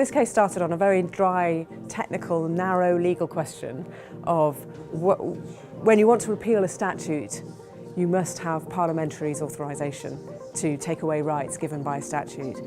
This case started on a very dry, technical, narrow legal question of when you want to repeal a statute, you must have parliamentary's authorisation to take away rights given by a statute.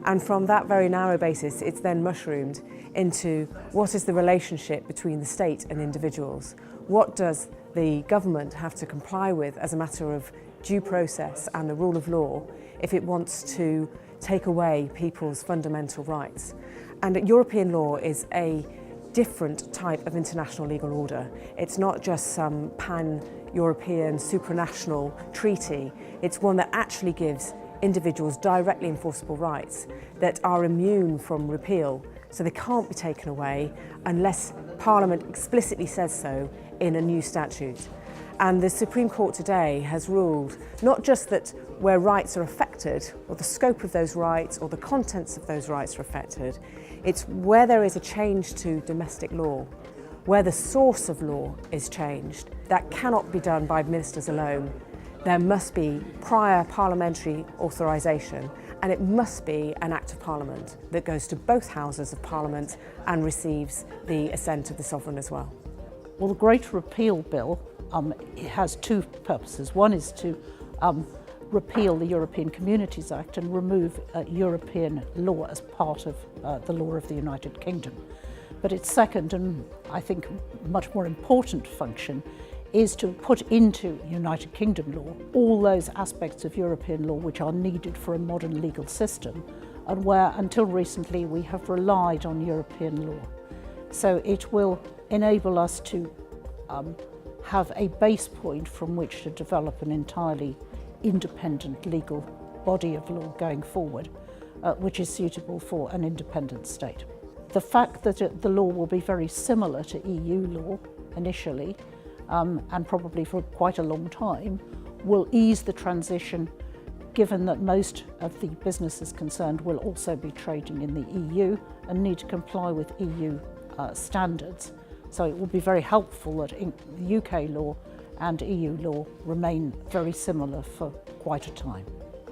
And from that very narrow basis, it's then mushroomed into what is the relationship between the state and individuals. What does the government have to comply with as a matter of due process and the rule of law if it wants to take away people's fundamental rights? And European law is a different type of international legal order. It's not just some pan-European supranational treaty. It's one that actually gives individuals directly enforceable rights that are immune from repeal, so they can't be taken away unless Parliament explicitly says so in a new statute. And the Supreme Court today has ruled not just that where rights are affected, or the scope of those rights or the contents of those rights are affected, it's where there is a change to domestic law, where the source of law is changed. That cannot be done by ministers alone. There must be prior parliamentary authorisation, and it must be an Act of Parliament that goes to both houses of Parliament and receives the assent of the Sovereign as well. Well, the Great Repeal Bill it has two purposes. One is to repeal the European Communities Act and remove European law as part of the law of the United Kingdom. But its second, and I think much more important function, is to put into United Kingdom law all those aspects of European law which are needed for a modern legal system, and where until recently we have relied on European law. So it will enable us to have a base point from which to develop an entirely independent legal body of law going forward, which is suitable for an independent state. The fact that the law will be very similar to EU law initially, and probably for quite a long time, will ease the transition, given that most of the businesses concerned will also be trading in the EU and need to comply with EU standards. So it will be very helpful that the UK law and EU law remain very similar for quite a time.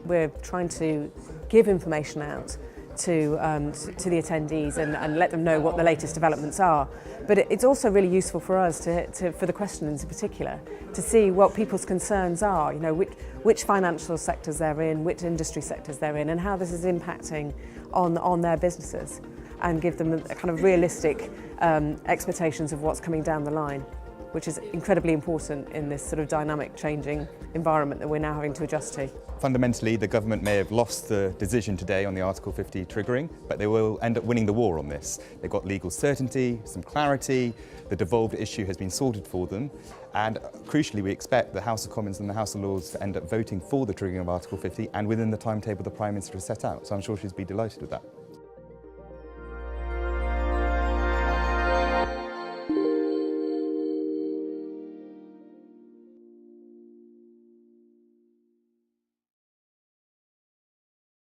We're trying to give information out to the attendees and let them know what the latest developments are. But it's also really useful for us for the questions in particular, to see what people's concerns are, you know, which financial sectors they're in, which industry sectors they're in, and how this is impacting on their businesses, and give them a kind of realistic expectations of what's coming down the line, which is incredibly important in this sort of dynamic, changing environment that we're now having to adjust to. Fundamentally, the government may have lost the decision today on the Article 50 triggering, but they will end up winning the war on this. They've got legal certainty, some clarity, the devolved issue has been sorted for them, and crucially we expect the House of Commons and the House of Lords to end up voting for the triggering of Article 50 and within the timetable the Prime Minister has set out. So I'm sure she'll be delighted with that.